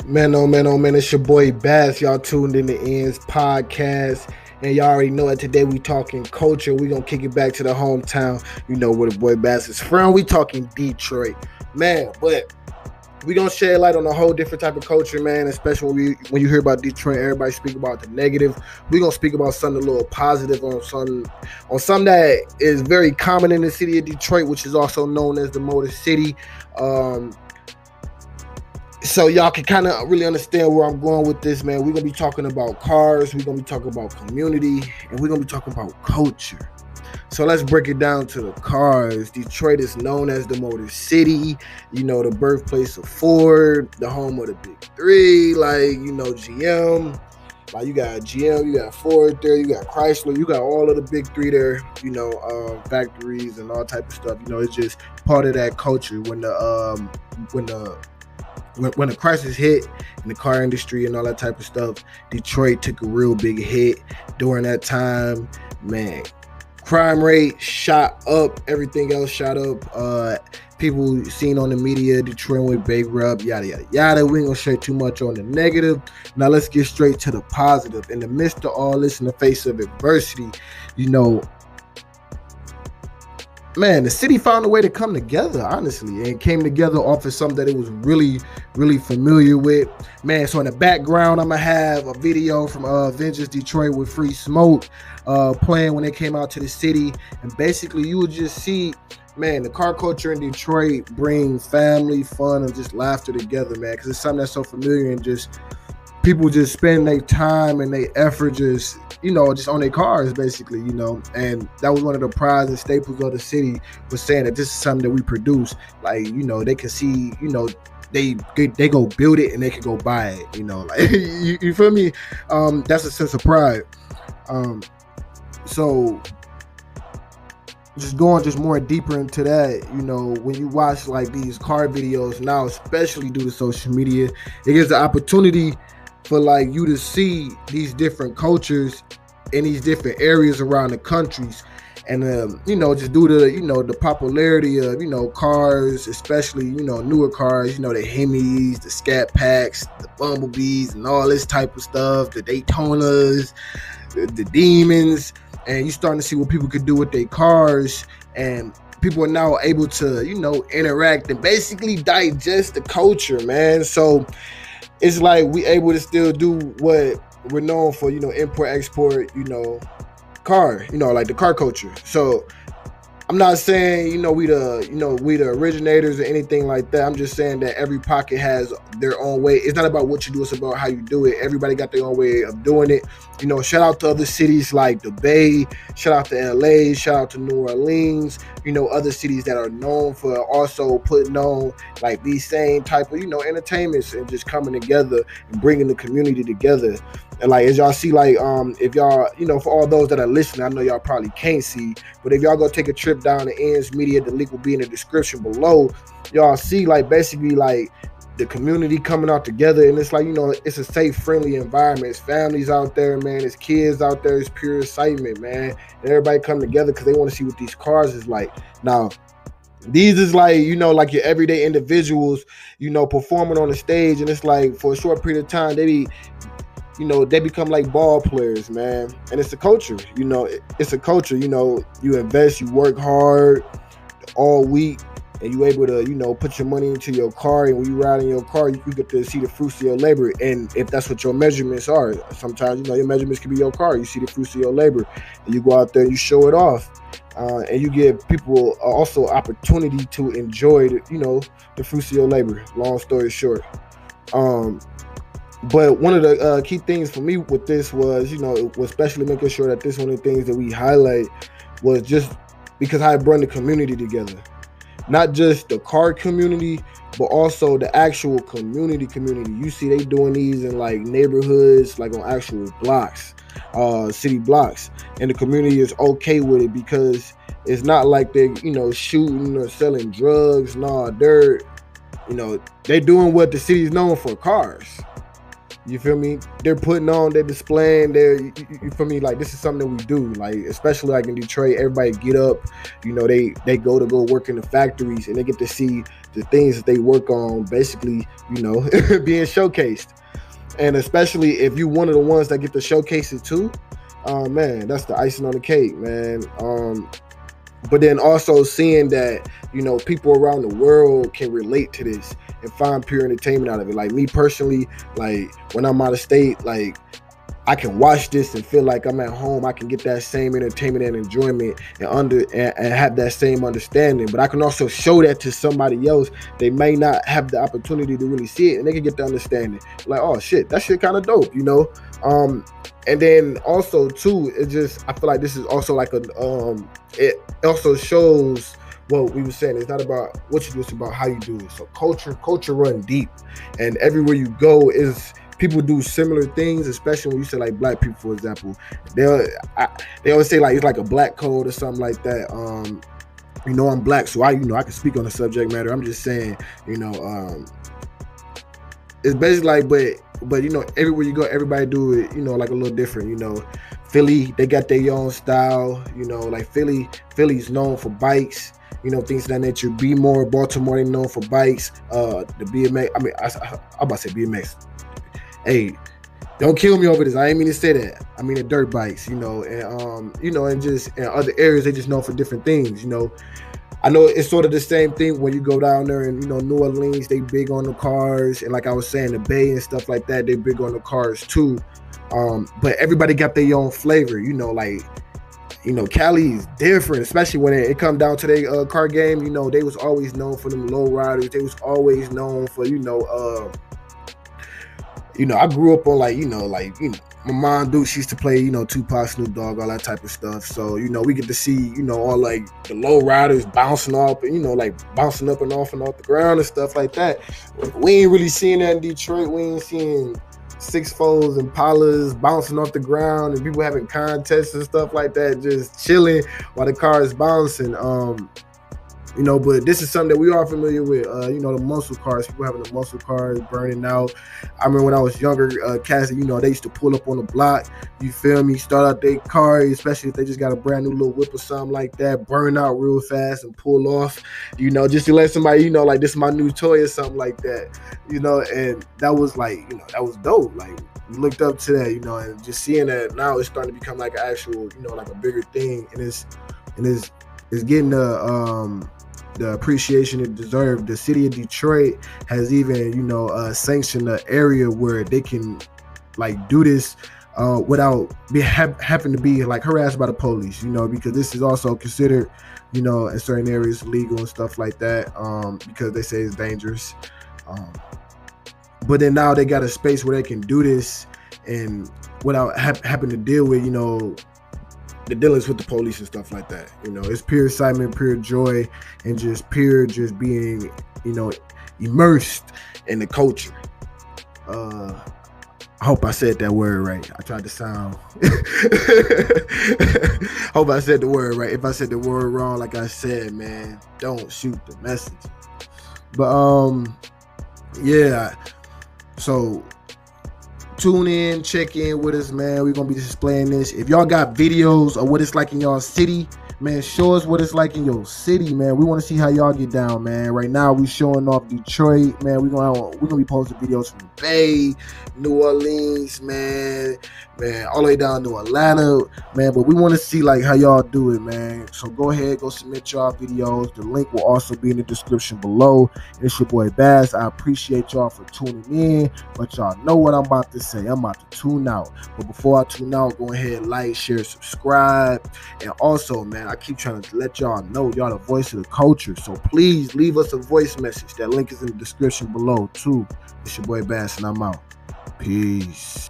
Man, oh man, oh man, it's your boy Bass. Y'all tuned in to Ends Podcast. And y'all already know it. Today we talking culture. We gonna kick it back to the hometown. You know where the boy Bass is from. We talking Detroit. Man, but we gonna shed light on a whole different type of culture, man. Especially when you hear about Detroit, everybody speak about the negative. We gonna speak about something a little positive on something that is very common in the city of Detroit, which is also known as the Motorcity. So y'all can kind of really understand where I'm going with this, man. We're going to be talking about cars, we're going to be talking about community, and we're going to be talking about culture. So let's break it down to the cars. Detroit is known as the Motor City, you know, the birthplace of Ford, the home of the big three, like, you know, GM. Like, you got GM, you got Ford there, you got Chrysler, you got all of the big three there, you know, factories and all type of stuff. You know, it's just part of that culture. When the crisis hit in the car industry and all that type of stuff, Detroit took a real big hit during that time. Man, crime rate shot up, everything else shot up. People seen on the media, Detroit went bankrupt, yada, yada, yada. We ain't gonna share too much on the negative. Now let's get straight to the positive. In the midst of all this, in the face of adversity, you know, man, the city found a way to come together, honestly, and came together off of something that it was really, really familiar with. Man, so in the background, I'm going to have a video from Avengers Detroit with Free Smoke playing when they came out to the city. And basically, you would just see, man, the car culture in Detroit bring family, fun, and just laughter together, man, because it's something that's so familiar and just people just spend their time and their effort just, you know, just on their cars, basically, you know. And that was one of the prides and staples of the city, was saying that this is something that we produce. Like, you know, they can see, you know, they go build it and they can go buy it, you know. Like, you feel me? That's a sense of pride. So just going more deeper into that, you know, when you watch like these car videos now, especially due to social media, it gives the opportunity for like you to see these different cultures in these different areas around the countries. And you know, just due to, you know, the popularity of, you know, cars, especially, you know, newer cars, you know, the Hemis, the Scat Packs, the Bumblebees, and all this type of stuff, the Daytonas, the Demons, and you starting to see what people could do with their cars, and people are now able to, you know, interact and basically digest the culture, man. So it's like we able to still do what we're known for, you know, import, export, you know, car, you know, like the car culture. So I'm not saying, you know, we the originators or anything like that. I'm just saying that every pocket has their own way. It's not about what you do, it's about how you do it. Everybody got their own way of doing it. You know, shout out to other cities like the Bay, shout out to LA, shout out to New Orleans, you know, other cities that are known for also putting on like these same type of, you know, entertainments and just coming together and bringing the community together. And like, as y'all see, like, if y'all, you know, for all those that are listening, I know y'all probably can't see, but if y'all go take a trip down to Ends Media, the link will be in the description below. Y'all see, like, basically, like, the community coming out together, and it's like, you know, it's a safe, friendly environment. It's families out there, man. It's kids out there. It's pure excitement, man. And everybody come together because they want to see what these cars is like. Now, these is like, you know, like your everyday individuals, you know, performing on the stage, and it's like for a short period of time, they become like ball players, man. And it's a culture, you know, it's a culture, you know, you invest, you work hard all week, and you able to, you know, put your money into your car, and when you ride in your car, you get to see the fruits of your labor. And if that's what your measurements are, sometimes, you know, your measurements can be your car. You see the fruits of your labor, and you go out there and you show it off. And you give people also opportunity to enjoy, you know, the fruits of your labor, long story short. But one of the key things for me with this was, you know, especially making sure that this one of the things that we highlight was just because I brought the community together. Not just the car community, but also the actual community. You see they doing these in like neighborhoods, like on actual blocks, city blocks. And the community is okay with it because it's not like they're, you know, shooting or selling drugs. Nah, they're, you know, they doing what the city's known for, cars. You feel me? They're putting on, they're displaying, you feel me? Like, this is something that we do. Like, especially like in Detroit, everybody get up, you know, they go to work in the factories, and they get to see the things that they work on basically, you know, being showcased. And especially if you one of the ones that get to showcase it too, man, that's the icing on the cake, man. But then also seeing that, you know, people around the world can relate to this and find pure entertainment out of it. Like me personally, like when I'm out of state, like I can watch this and feel like I'm at home. I can get that same entertainment and enjoyment and have that same understanding. But I can also show that to somebody else. They may not have the opportunity to really see it, and they can get the understanding. Like, oh shit, that shit kind of dope, you know. And then also too, it just, I feel like this is also like a it also shows what we were saying. It's not about what you do, it's about how you do it. So culture run deep, and everywhere you go is people do similar things, especially when you say like black people, for example. They always say like it's like a black code or something like that. You know, I'm black, so I can speak on the subject matter. I'm just saying, you know, it's basically like, but you know, everywhere you go, everybody do it, you know, like a little different. You know, Philly, they got their own style. You know, like Philly's known for bikes. You know, things of that nature. Baltimore, they known for bikes. The BMX. I mean, I'm about to say BMX. Hey, don't kill me over this. I ain't mean to say that. I mean the dirt bikes, you know, and you know, and just in other areas they just know for different things, you know. I know it's sort of the same thing when you go down there and, you know, New Orleans, they big on the cars, and like I was saying, the Bay and stuff like that, they big on the cars too. But everybody got their own flavor, you know, like, you know, Cali is different, especially when it come down to their car game. You know, they was always known for them low riders. They was always known for, you know, I grew up on like, you know, my mom, dude, she used to play, you know, Tupac, Snoop Dogg, all that type of stuff. So, you know, we get to see, you know, all like the low riders bouncing off, and, you know, like bouncing up and off the ground and stuff like that. We ain't really seeing that in Detroit. We ain't seeing 6'4s and Impalas bouncing off the ground and people having contests and stuff like that, just chilling while the car is bouncing. You know, but this is something that we are familiar with. You know, the muscle cars, people having the muscle cars burning out. I remember when I was younger, cats, you know, they used to pull up on the block, you feel me, start out their car, especially if they just got a brand new little whip or something like that, burn out real fast and pull off, you know, just to let somebody, you know, like, this is my new toy or something like that, you know. And that was like, you know, that was dope. Like, we looked up to that, you know, and just seeing that now it's starting to become like an actual, you know, like a bigger thing, and it's getting the appreciation it deserved. The city of Detroit has even, you know, sanctioned an area where they can like do this without having to be like harassed by the police, you know, because this is also considered, you know, in certain areas legal and stuff like that, because they say it's dangerous. But then now they got a space where they can do this and without having to deal with, you know, the dealings with the police and stuff like that. You know, it's pure excitement, pure joy, and just being, you know, immersed in the culture. I hope I said that word right. I tried to sound hope I said the word right. If I said the word wrong, like I said, man, don't shoot the message. But yeah, so tune in, check in with us, man. We're gonna be displaying this. If y'all got videos of what it's like in y'all city, man, show us what it's like in your city, man. We want to see how y'all get down, man. Right now we showing off Detroit, man. We're gonna be posting videos from the Bay, New Orleans, man, all the way down to Atlanta, man. But we want to see like how y'all do it, man. So go ahead, go submit y'all videos. The link will also be in the description below. And it's your boy Bass. I appreciate y'all for tuning in, but y'all know what I'm about to say. I'm about to tune out. But before I tune out, go ahead, like, share, subscribe, and also, man, I keep trying to let y'all know y'all the voice of the culture. So please leave us a voice message. That link is in the description below too. It's your boy Bass, and I'm out. Peace.